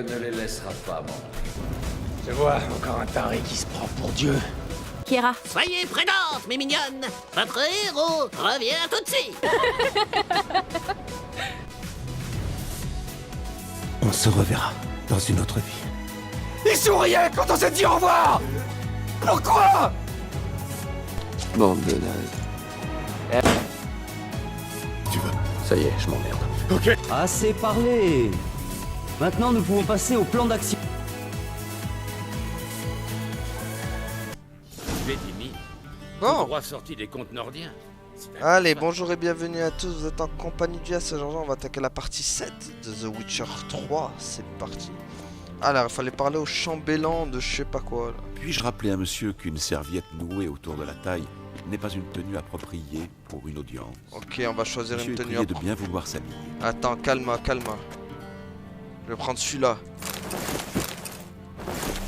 Dieu ne les laissera pas mentir. Je vois encore un taré qui se prend pour Dieu. Kiera. Soyez prudentes, mes mignonnes. Votre héros revient tout de suite. On se reverra dans une autre vie. Il souriait quand on s'est dit au revoir. Pourquoi? Bande de nazes. Tu veux? Ça y est, je m'emmerde. Ok. Assez parlé. Maintenant, nous pouvons passer au plan d'action. Védimi, Bon, droit sorti des contes nordiens. allez, bonjour et bienvenue à tous, vous êtes en compagnie du Jean-Jean, on va attaquer la partie 7 de The Witcher 3, c'est parti. Alors, il fallait parler au chambellan de je sais pas quoi, là. Puis-je rappeler à monsieur qu'une serviette nouée autour de la taille n'est pas une tenue appropriée pour une audience? Ok, on va choisir Monsieur une est tenue. prié de bien vouloir s'habiller. Attends, calme. Je vais prendre celui-là.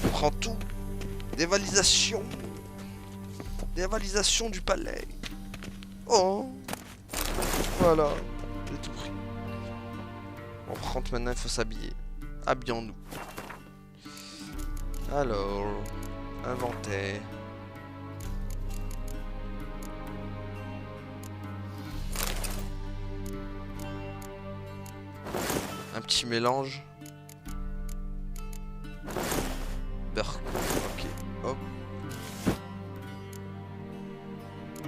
Je prends tout. Dévalisation. Dévalisation du palais. Oh. Voilà. J'ai tout pris. Bon, par contre, maintenant, il faut s'habiller. Habillons-nous. Alors, inventaire. Un petit mélange. Beurre. Ok. Hop.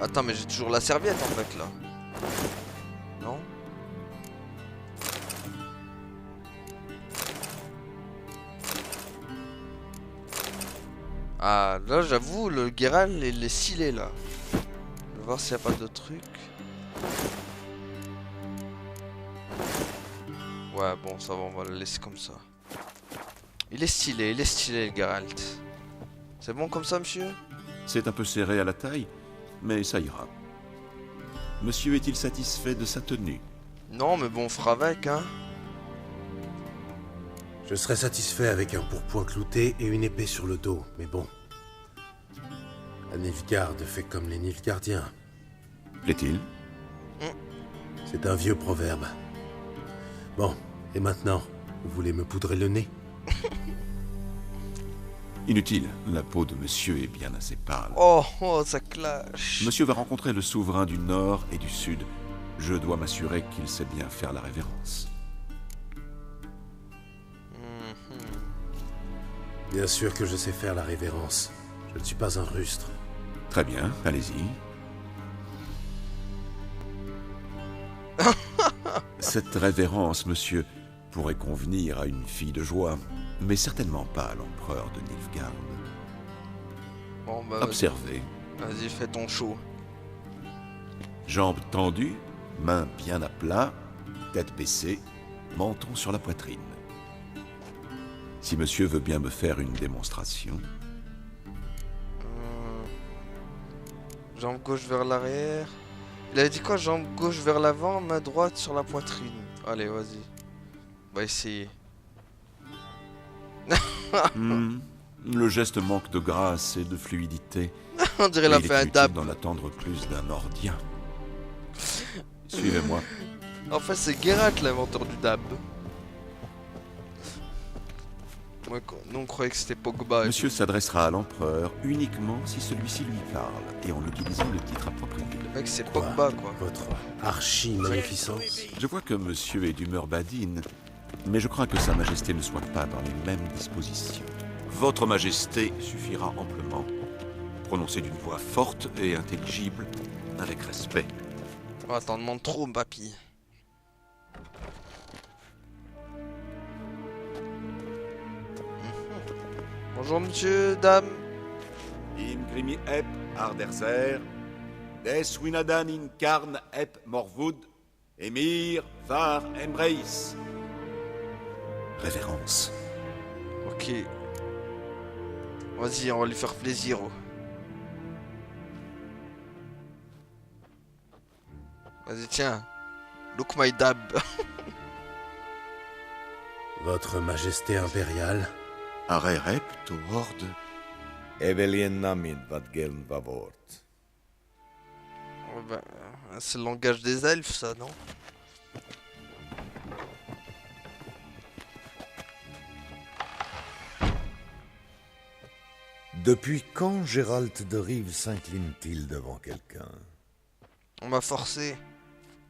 Attends, mais j'ai toujours la serviette en fait là. Non? Ah, là j'avoue, le Geralt il est scellé là. Je vais voir s'il n'y a pas d'autres trucs. Ouais, bon, ça va, on va le laisser comme ça. Il est stylé le Geralt. C'est bon comme ça, monsieur? C'est un peu serré à la taille, mais ça ira. Monsieur est-il satisfait de sa tenue? Non, mais bon, on fera avec, hein. Je serais satisfait avec un pourpoint clouté et une épée sur le dos, mais bon. Un Nilfgaard fait comme les Nilfgaardiens. Plaît-il? C'est un vieux proverbe. Bon, et maintenant, vous voulez me poudrer le nez? Inutile, la peau de monsieur est bien assez pâle. Oh, ça clash. Monsieur va rencontrer le souverain du Nord et du Sud. Je dois m'assurer qu'il sait bien faire la révérence. Bien sûr que je sais faire la révérence. Je ne suis pas un rustre. Très bien, allez-y. Cette révérence, monsieur, pourrait convenir à une fille de joie, mais certainement pas à l'empereur de Nilfgaard. Bon, bah, Observez. vas-y, fais ton show. Jambes tendues, mains bien à plat, tête baissée, menton sur la poitrine. Si monsieur veut bien me faire une démonstration. Jambe gauche vers l'arrière. Il avait dit quoi? Jambe gauche vers l'avant, main droite sur la poitrine. Allez, vas-y. On va essayer. Le geste manque de grâce et de fluidité. On dirait qu'il a Il fait est un inutile dab. d'en attendre plus d'un Nordien. Suivez-moi. En fait, c'est Geralt l'inventeur du dab. Ouais, nous, on croyait que c'était Pogba. Monsieur s'adressera à l'empereur uniquement si celui-ci lui parle, et en utilisant le titre approprié. Le mec, c'est Pogba, quoi. Votre archi-magnificence. Je vois que monsieur est d'humeur badine, mais je crains que sa majesté ne soit pas dans les mêmes dispositions. Votre majesté suffira amplement. Prononcez d'une voix forte et intelligible, avec respect. Oh, t'en demandes trop, papy. Bonjour, monsieur, dame. Imgrimi ep arderser, des winadan in carn ep morvud, emir var embreis. Révérence. Ok. Vas-y, on va lui faire plaisir. Oh. Vas-y, tiens. Look my dab. Votre majesté impériale. Arerep to horde. Evelien namid vad geln var vårt. Ouais, bah, c'est le langage des elfes, ça, non? Depuis quand Gérald de Rive s'incline-t-il devant quelqu'un? On m'a forcé.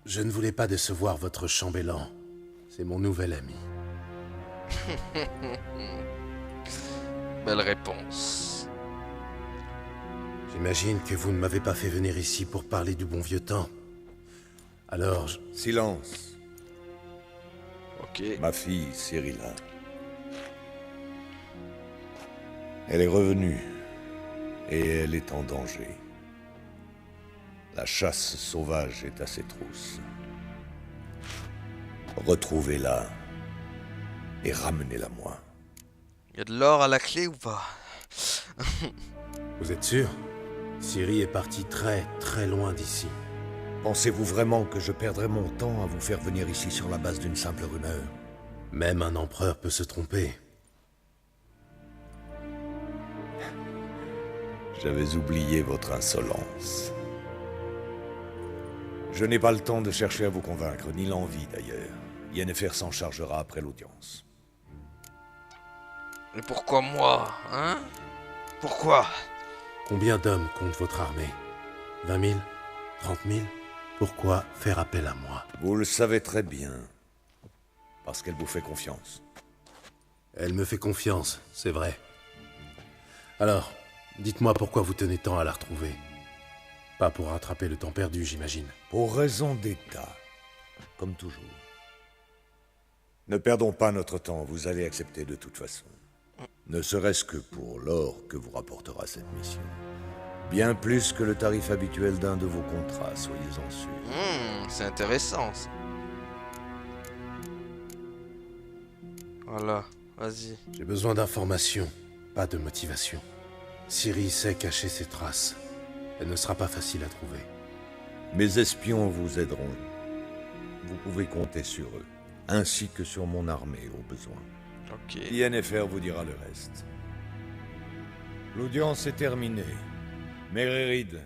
Je ne voulais pas décevoir votre chambellan. C'est mon nouvel ami. Belle réponse. J'imagine que vous ne m'avez pas fait venir ici pour parler du bon vieux temps. Alors, Silence. Ok. Ma fille, Cyrilla. Elle est revenue. Et elle est en danger. La chasse sauvage est à ses trousses. Retrouvez-la. Et ramenez-la moi. Y a de l'or à la clé ou pas? vous êtes sûr? Ciri est partie très, très loin d'ici. Pensez-vous vraiment que je perdrai mon temps à vous faire venir ici sur la base d'une simple rumeur? Même un empereur peut se tromper. J'avais oublié votre insolence. Je n'ai pas le temps de chercher à vous convaincre, ni l'envie d'ailleurs. Yennefer s'en chargera après l'audience. Mais pourquoi moi, hein? Pourquoi? Combien d'hommes compte votre armée? 20 000? 30 000? Pourquoi faire appel à moi? Vous le savez très bien. Parce qu'elle vous fait confiance. Elle me fait confiance, c'est vrai. Alors, dites-moi pourquoi vous tenez tant à la retrouver. Pas pour rattraper le temps perdu, j'imagine. Pour raison d'État. Comme toujours. Ne perdons pas notre temps, vous allez accepter de toute façon. Ne serait-ce que pour l'or que vous rapportera cette mission. Bien plus que le tarif habituel d'un de vos contrats, soyez-en sûrs. C'est intéressant ça. Voilà, vas-y. J'ai besoin d'informations, pas de motivation. Ciri sait cacher ses traces. Elle ne sera pas facile à trouver. Mes espions vous aideront. Vous pouvez compter sur eux, ainsi que sur mon armée au besoin. Ok. Yennefer vous dira le reste. L'audience est terminée. Méririd,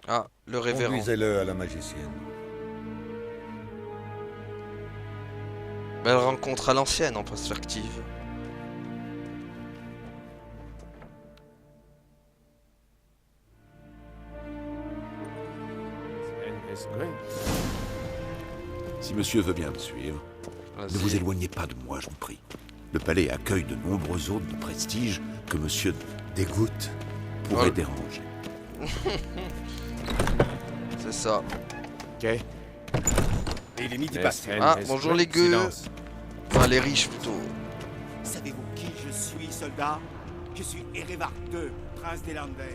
Ah, le révérend. conduisez-le à la magicienne. Belle rencontre à l'ancienne en perspective. Si monsieur veut bien me suivre, ne vous Vas-y. éloignez pas de moi, je vous prie. Le palais accueille de nombreux hôtes de prestige que monsieur Dégoûte. pourrait Oh. déranger. C'est ça. Et les midi passent. Ah, bonjour les gueux. Enfin, les riches plutôt. Savez-vous qui je suis, soldat? Je suis Erevard II, prince des Landers.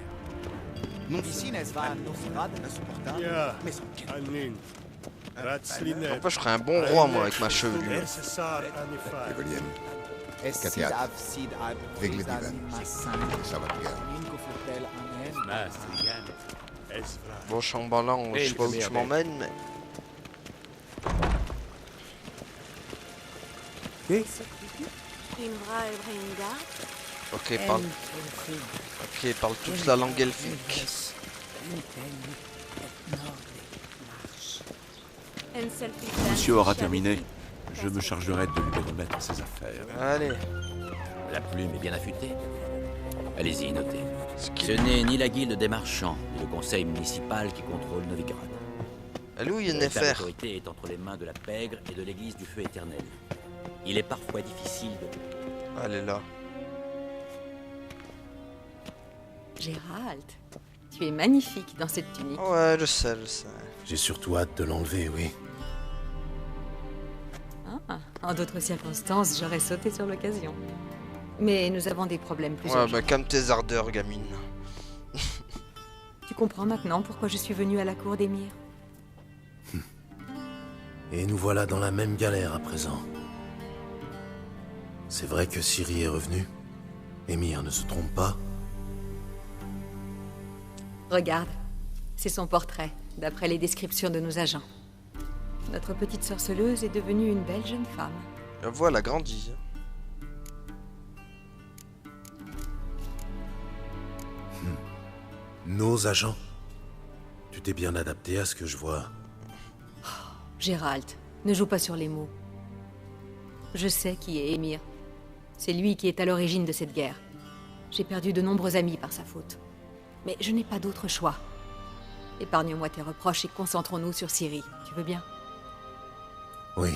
Nom d'ici, n'est-ce pas? Nosrad, insupportable, mais sans quel... Après, je ferais un bon roi, moi, avec ma chevelure. Bon, chambellan, je sais pas où tu m'emmènes, mais... Ok, parle tous la langue elfique. Monsieur aura terminé. Je me chargerai de lui remettre ses affaires. Allez, La plume est bien affûtée. Allez-y, notez. ce Ce n'est ni la guilde des marchands, ni le conseil municipal qui contrôle Novigrad. Elle est où La Yennefer? autorité est entre les mains de la pègre et de l'église du feu éternel. Il est parfois difficile de... Elle est là. Gérald, tu es magnifique dans cette tunique. Ouais, je sais, je sais. J'ai surtout hâte de l'enlever, oui. Ah, en d'autres circonstances, j'aurais sauté sur l'occasion. Mais nous avons des problèmes plus Ouais, urgents. bah calme tes ardeurs, gamine. Tu comprends maintenant pourquoi je suis venue à la cour d'Émir? Et nous voilà dans la même galère à présent. C'est vrai que Ciri est revenue. Émir ne se trompe pas. Regarde, c'est son portrait, d'après les descriptions de nos agents. Notre petite sorceleuse est devenue une belle jeune femme. La voix, elle a grandi. Nos agents. Tu t'es bien adapté à ce que je vois. Gérald, ne joue pas sur les mots. Je sais qui est Émir. C'est lui qui est à l'origine de cette guerre. J'ai perdu de nombreux amis par sa faute. Mais je n'ai pas d'autre choix. Épargne-moi tes reproches et concentrons-nous sur Ciri. Tu veux bien? Oui.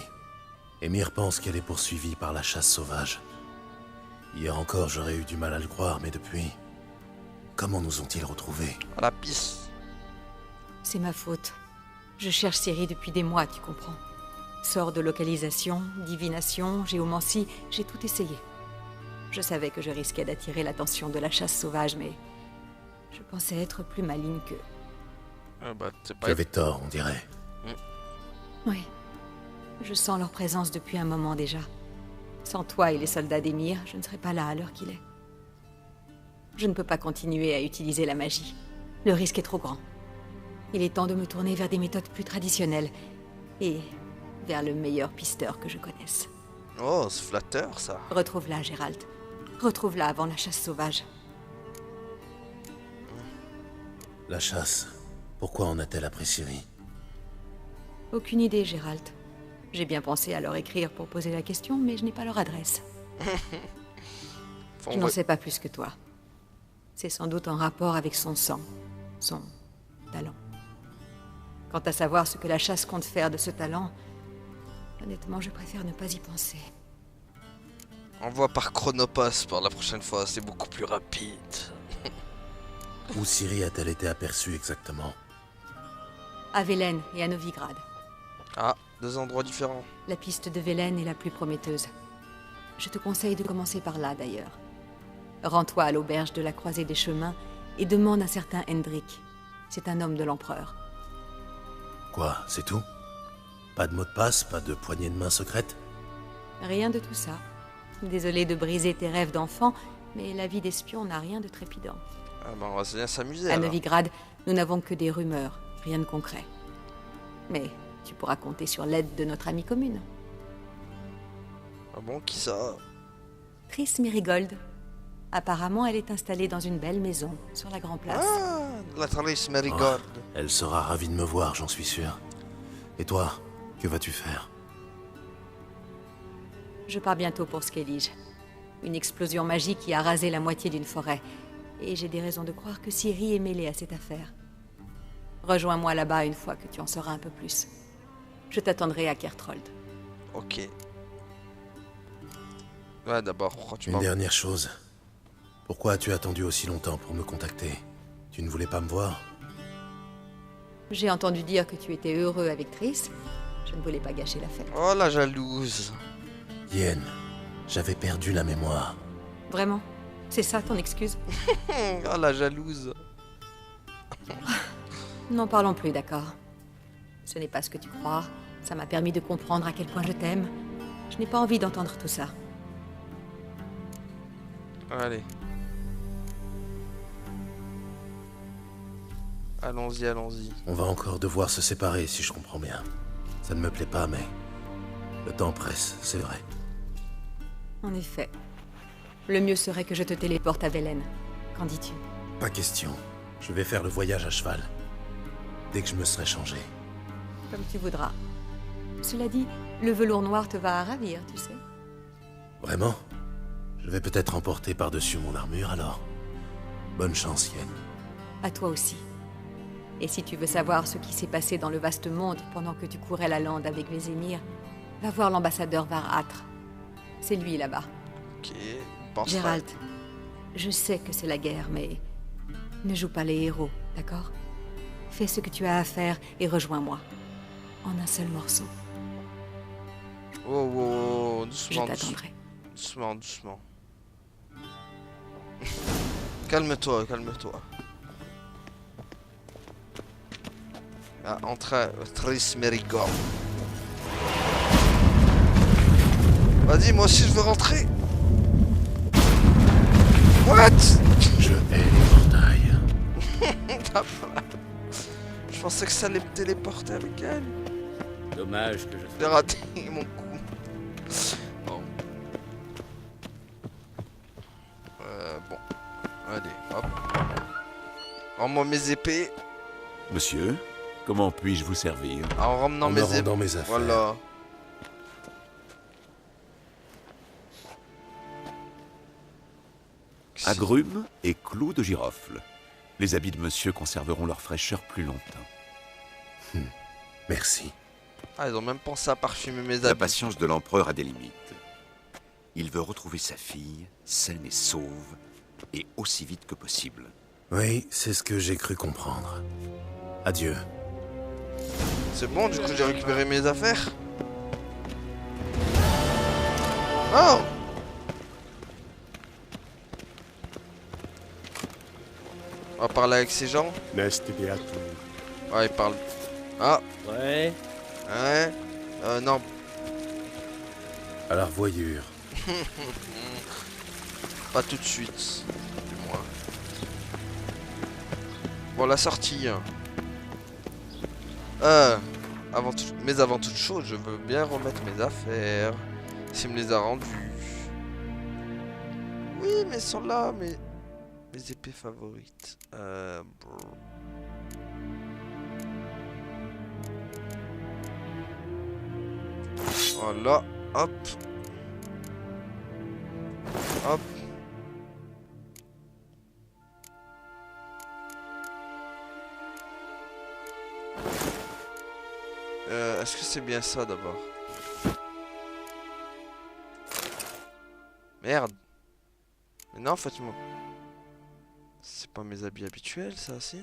Émir pense qu'elle est poursuivie par la chasse sauvage. Hier encore, j'aurais eu du mal à le croire, mais depuis... Comment nous ont-ils retrouvés? À la piste. C'est ma faute. Je cherche Ciri depuis des mois, tu comprends. Sort de localisation, divination, géomancie, j'ai tout essayé. Je savais que je risquais d'attirer l'attention de la chasse sauvage, mais... je pensais être plus maligne qu'eux. Tu avais tort, on dirait. Oui. Je sens leur présence depuis un moment déjà. Sans toi et les soldats d'Émir, je ne serais pas là à l'heure qu'il est. Je ne peux pas continuer à utiliser la magie. Le risque est trop grand. Il est temps de me tourner vers des méthodes plus traditionnelles. Et vers le meilleur pisteur que je connaisse. Oh, c'est flatteur, ça. Retrouve-la, Gérald. Retrouve-la avant la chasse sauvage. La chasse. Pourquoi en a-t-elle appris Ciri? Aucune idée, Gérald. J'ai bien pensé à leur écrire pour poser la question, mais je n'ai pas leur adresse. Je n'en sais pas plus que toi. C'est sans doute en rapport avec son sang, son talent. Quant à savoir ce que la chasse compte faire de ce talent, honnêtement, je préfère ne pas y penser. Envoie par Chronopass pour la prochaine fois, c'est beaucoup plus rapide. Où Ciri a-t-elle été aperçue exactement? À Velen et à Novigrad. Ah, deux endroits différents. La piste de Velen est la plus prometteuse. Je te conseille de commencer par là, d'ailleurs. Rends-toi à l'auberge de la Croisée des Chemins et demande un certain Hendrik. C'est un homme de l'Empereur. Quoi, c'est tout? Pas de mot de passe, pas de poignée de main secrète? Rien de tout ça. Désolé de briser tes rêves d'enfant, mais la vie d'espion n'a rien de trépidant. Ah bah on va bien s'amuser. À alors. Novigrad, nous n'avons que des rumeurs, rien de concret. Mais tu pourras compter sur l'aide de notre amie commune. Ah bon, qui ça? Triss Merigold. Apparemment, elle est installée dans une belle maison, sur la Grand Place. Ah, la Triss Merigold. Elle sera ravie de me voir, j'en suis sûr. Et toi, que vas-tu faire? Je pars bientôt pour Skellige. Une explosion magique qui a rasé la moitié d'une forêt. Et j'ai des raisons de croire que Ciri est mêlée à cette affaire. Rejoins-moi là-bas une fois que tu en sauras un peu plus. Je t'attendrai à Kertrold. Ok. Ouais, d'abord, pourquoi tu Une m'as... dernière chose. Pourquoi as-tu attendu aussi longtemps pour me contacter? Tu ne voulais pas me voir? J'ai entendu dire que tu étais heureux avec Triss. Je ne voulais pas gâcher la fête. Oh, la jalouse. Yen, j'avais perdu la mémoire. Vraiment? C'est ça ton excuse? Oh, la jalouse. N'en parlons plus, d'accord? Ce n'est pas ce que tu crois. Ça m'a permis de comprendre à quel point je t'aime. Je n'ai pas envie d'entendre tout ça. Allez. Allons-y, allons-y. On va encore devoir se séparer, si je comprends bien. Ça ne me plaît pas, mais... le temps presse, c'est vrai. En effet. Le mieux serait que je te téléporte à Velen. Qu'en dis-tu? Pas question. Je vais faire le voyage à cheval. Dès que je me serai changé. Comme tu voudras. Cela dit, le velours noir te va à ravir, tu sais. Vraiment? Je vais peut-être emporter par-dessus mon armure, alors. Bonne chance, Yen. À toi aussi. Et si tu veux savoir ce qui s'est passé dans le vaste monde pendant que tu courais la lande avec les émirs, va voir l'ambassadeur Varâtre. C'est lui là-bas. Ok, pense Gérald, je sais que c'est la guerre, mais ne joue pas les héros, d'accord? Fais ce que tu as à faire et rejoins-moi. En un seul morceau. pas. Oh, oh, oh, Je doucement, t'attendrai. doucement, doucement. Calme-toi, calme-toi. Ah, entre Triss Merigold. Vas-y, moi aussi je veux rentrer. What? Je hais les portails. Je pensais que ça allait me téléporter avec elle. Dommage que je J'ai raté mon coup. Bon. Bon. Allez, hop. Rends-moi mes épées. Monsieur, comment puis-je vous servir? En ramenant En me mes rendant épées. mes affaires. Voilà. Agrumes et clous de girofle. Les habits de monsieur conserveront leur fraîcheur plus longtemps. Merci. Ah, ils ont même pensé à parfumer mes La habits. patience de l'empereur a des limites. Il veut retrouver sa fille, saine et sauve, et aussi vite que possible. Oui, c'est ce que j'ai cru comprendre. Adieu. C'est bon, du coup j'ai récupéré mes affaires. Oh! On va parler avec ces gens. Ouais, ils parlent. Ah, Ouais. ouais. Non. À la revoyure. Pas tout de suite, du moins. Bon, la sortie. Mais avant toute chose, je veux bien remettre mes affaires. S'il me les a rendues. Oui, mais elles sont là, mes épées favorites. Voilà, hop. Hop. Est-ce que c'est bien ça d'abord? Merde. Mais non, en fait, moi... C'est pas mes habits habituels, ça, si?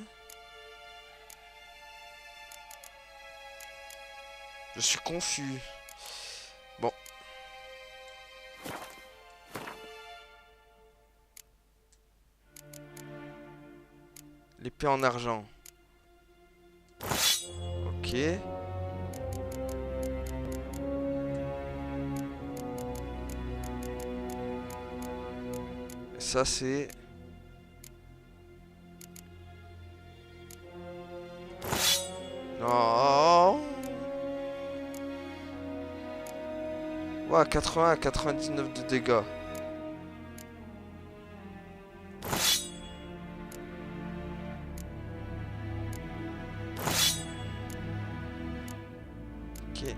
Je suis confus. Bon. L'épée en argent. Ok. Ça c'est... Non. Ouais, 80 à 99 de dégâts. Ok.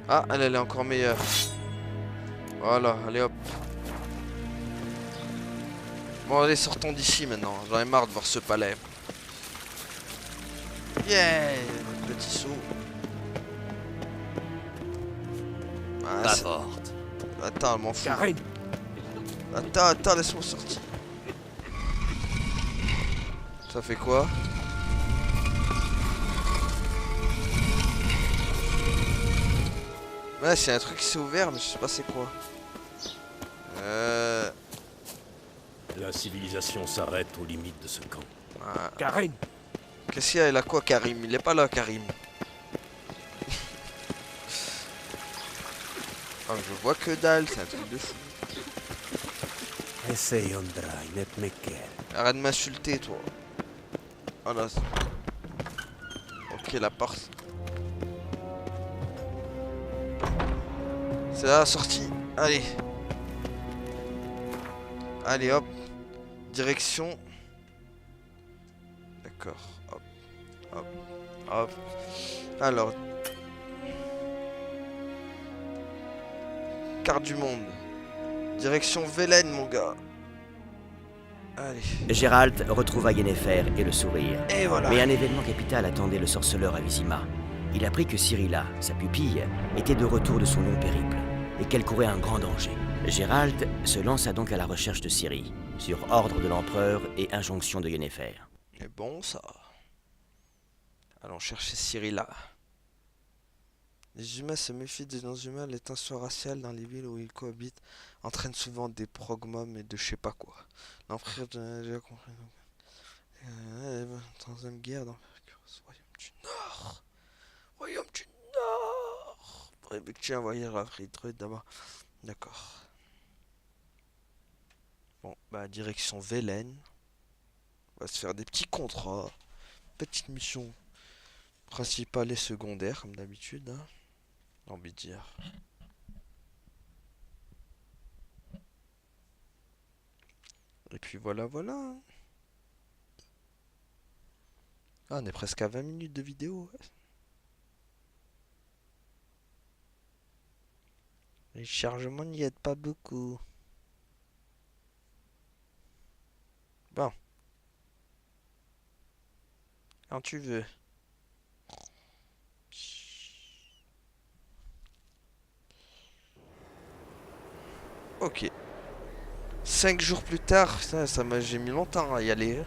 Ah, elle est encore meilleure. Voilà, allez hop. Bon allez, sortons d'ici maintenant, j'en ai marre de voir ce palais. Yeah, petit saut. Ah, Pas forte. attends, m'en fous. Attends, laisse-moi sortir. Ça fait quoi? Ouais, c'est un truc qui s'est ouvert, mais je sais pas c'est quoi. La civilisation s'arrête aux limites de ce camp. Ah. Karim. Qu'est-ce qu'il y a? Il a quoi, Karim? Il est pas là, Karim. Ah, je vois que dalle, c'est un truc de fou. Arrête de m'insulter, toi. Voilà. Ok, la porte. C'est la sortie. Allez. Allez, hop. Direction. D'accord. Hop. Hop. Hop. Alors. Carte du monde. Direction Vélène, mon gars. Allez. Gérald retrouva Yennefer et le sourire. Et voilà. Mais un événement capital attendait le sorceleur à Vizima. Il apprit que Cyrilla, sa pupille, était de retour de son long périple et qu'elle courait un grand danger. Gérald se lança donc à la recherche de Ciri, sur ordre de l'empereur et injonction de Yennefer. C'est bon ça. Allons chercher Cyrilla. Les humains se méfient des non-humains. Les tensions raciales dans les villes où ils cohabitent entraînent souvent des progroms et de je sais pas quoi. L'empereur a déjà compris. Troisième guerre d'envergure. Royaume du Nord. Royaume du Nord. Préfecture envoyer la Friedrich d'abord. D'accord. Bon, bah direction Vélène. On va se faire des petits contrats. Petite mission principale et secondaire comme d'habitude. Hein. J'ai envie de dire. Et puis voilà, voilà. Ah, on est presque à 20 minutes de vidéo. Les chargements n'y aident pas beaucoup. Bon. Quand tu veux. Ok. 5 jours plus tard, j'ai mis longtemps à y aller.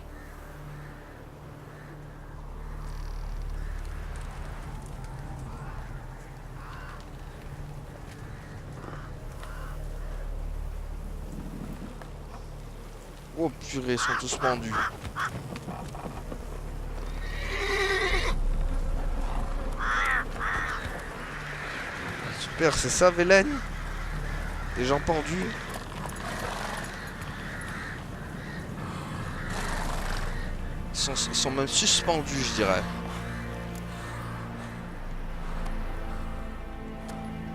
Oh purée, ils sont tous pendus. Super, c'est ça, Vélène? Des gens pendus. Ils sont même suspendus, je dirais.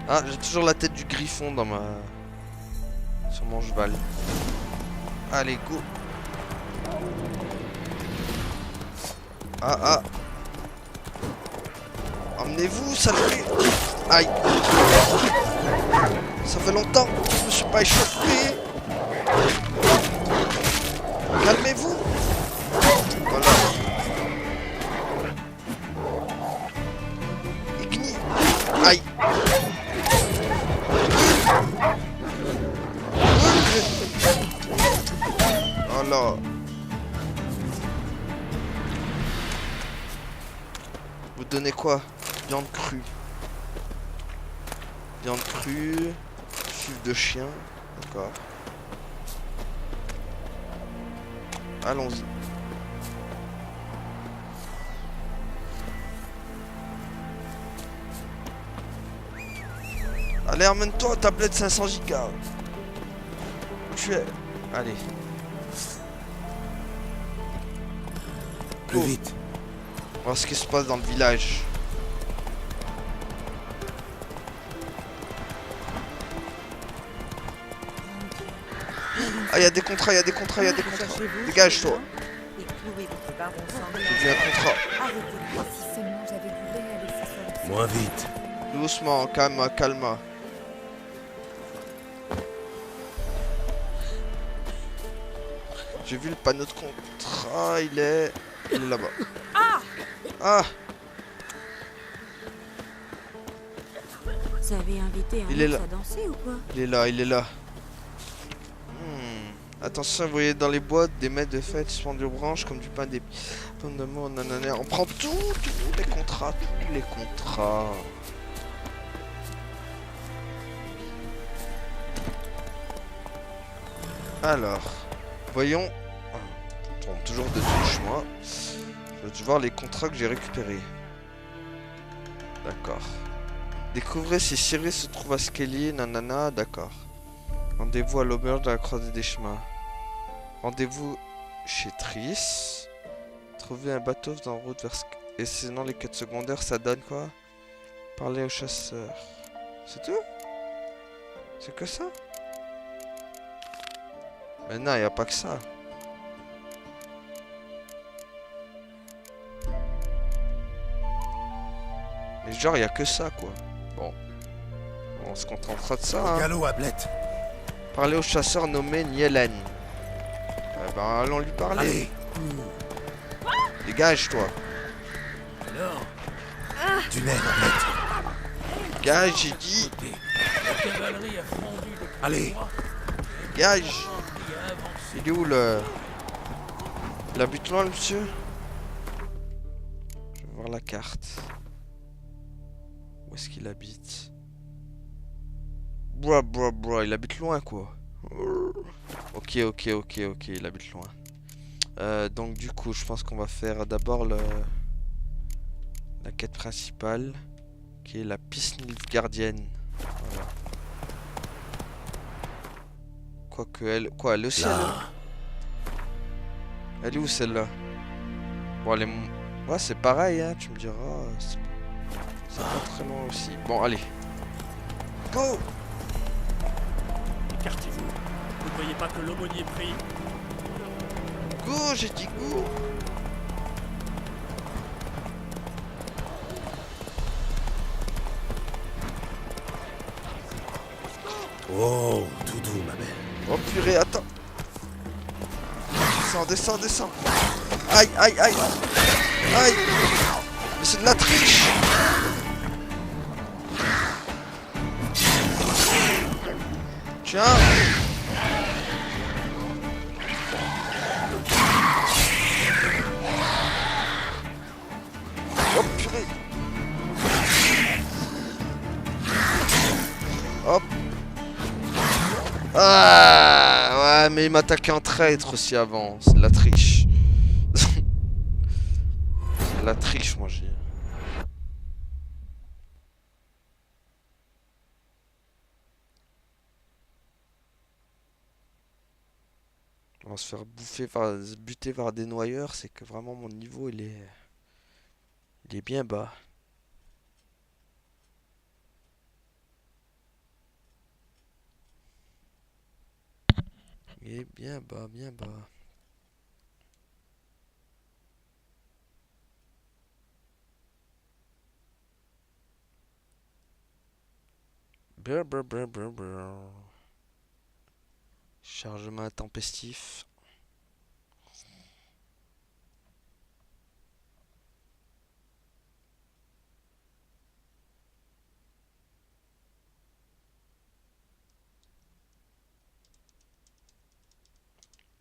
Ah, j'ai toujours la tête du griffon dans ma... sur mon cheval. Allez, go. Ah. Emmenez-vous, saleté. Aïe. Ça fait longtemps que je me suis pas échauffé. Calmez-vous. Voilà. Igni. Aïe. Voilà. Vous donnez quoi? Viande crue. Viande crue. Sucre de chien. D'accord. Allons-y. Allez, emmène-toi, tablette 500 Go. Où tu es? Allez. Plus vite. On va voir ce qui se passe dans le village. Ah, il y a des contrats. Dégage-toi. J'ai vu un contrat. Moins vite. Doucement, calme. J'ai vu le panneau de contrat, il est là-bas. Ah! Vous avez invité un ours à danser ou quoi? Il est là. Attention, vous voyez dans les boîtes des maîtres de fête suspendus aux branches comme du pain des pommes d'amour, nanana. On prend tous les contrats, Alors, voyons. On tourne toujours de touche, moi. Je vais voir les contrats que j'ai récupérés. D'accord. Découvrez si Cyril se trouve à Skelly, nanana, d'accord. Rendez-vous à l'auberge de la croisée des chemins. Rendez-vous chez Triss. Trouvez un bateau en route vers... Et sinon les quêtes secondaires, ça donne quoi? Parler aux chasseurs. C'est tout? C'est que ça? Mais non, y a pas que ça. Mais genre, y a que ça, quoi. Bon. On se contentera de ça, hein. Galop, Ablette. Parler au chasseur nommé Nielen. Eh ben, allons lui parler. Allez. Dégage-toi. Du nez, Ablette. Dégage, j'ai dit. Allez. Dégage. Il est où le... Il habite loin, le monsieur? Je vais voir la carte. Où est-ce qu'il habite? Bro, il habite loin, quoi. Ok, il habite loin. Donc du coup, je pense qu'on va faire d'abord la quête principale, qui est la piste Nilfgaardienne. Voilà. Quoique elle... Quoi, elle aussi, elle est où, celle-là? Bon, elle est... Ouais, c'est pareil, hein, tu me diras. C'est pas très loin aussi. Bon, allez. Go! Écartez-vous. Vous ne voyez pas que l'aumônier est pris? Go, j'ai dit go! Oh, tout doux, ma belle. Oh purée, attends! Descends, descends, descends. Aïe, aïe, aïe. Aïe. Mais c'est de la triche. Tiens. Hop, purée. Hop. Ah, ouais, mais il m'attaquait en traître aussi avant. C'est de la triche. C'est de la triche, moi, j'ai. On va se faire bouffer, se buter par des noyeurs, c'est que vraiment mon niveau il est bien bas. Il est bien bas, bien bas. Brr, brr, brr, brr, brr. Chargement intempestif.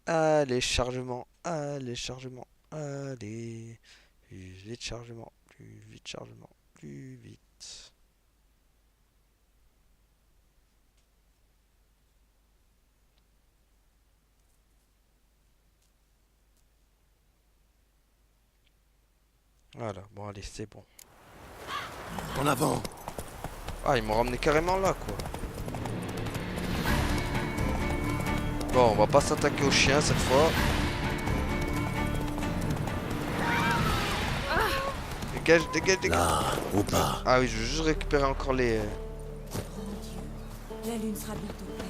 Allez, chargement. Allez, chargement. Allez. Plus vite, chargement. Plus vite, chargement. Plus vite. Voilà, bon allez, c'est bon. En avant. Ah, ils m'ont ramené carrément là, quoi. Bon, on va pas s'attaquer aux chiens cette fois. Dégage, dégage, dégage. Là, ou pas. Ah oui, je veux juste récupérer encore les... La lune sera bientôt pleine.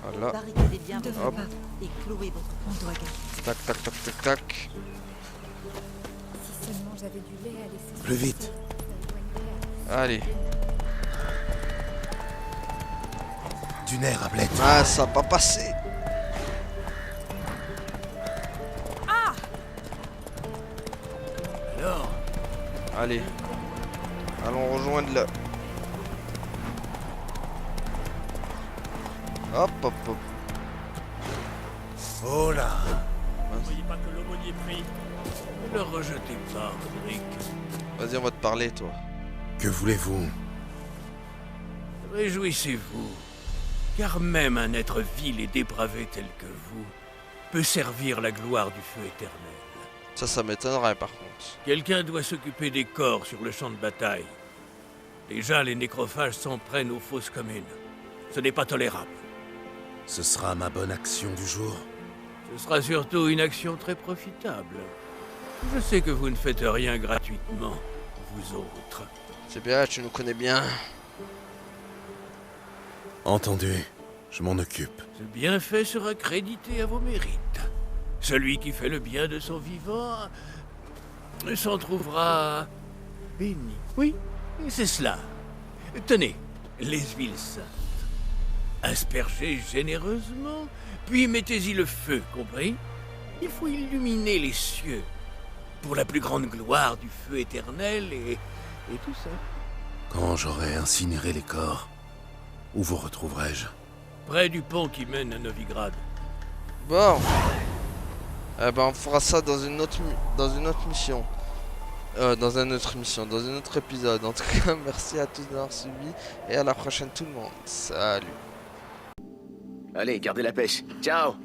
Voilà. Barricadez bien votre Hop. pas et clouez votre pont d'ouagan. Tac, tac, tac, tac, tac. Si seulement j'avais du lait à laisser. Plus vite. Allez. Du nerf à bled. Ah, ça a pas passé. Alors, Allez. Allons rejoindre là. Hop, hop, hop. Oh là. Vous voyez pas que l'aumônier prie? ne le rejetez pas, Roderick. Vas-y, on va te parler, toi. Que voulez-vous? Réjouissez-vous, car même un être vil et dépravé tel que vous peut servir la gloire du feu éternel. Ça m'étonnerait, par contre. Quelqu'un doit s'occuper des corps sur le champ de bataille. Déjà, les nécrophages s'en prennent aux fosses communes. Ce n'est pas tolérable. Ce sera ma bonne action du jour. Ce sera surtout une action très profitable. Je sais que vous ne faites rien gratuitement, vous autres. C'est bien, tu nous connais bien. Entendu. Je m'en occupe. Ce bienfait sera crédité à vos mérites. Celui qui fait le bien de son vivant s'en trouvera béni. Oui, c'est cela. Tenez, les huiles saintes. Aspergez généreusement, puis mettez-y le feu, compris? Il faut illuminer les cieux pour la plus grande gloire du feu éternel et tout ça. Quand j'aurai incinéré les corps, où vous retrouverai-je? Près du pont qui mène à Novigrad. Bon. Eh ben, on fera ça dans une autre mission. Dans un autre épisode. En tout cas, merci à tous d'avoir suivi. Et à la prochaine tout le monde. Salut. Allez, gardez la pêche. Ciao!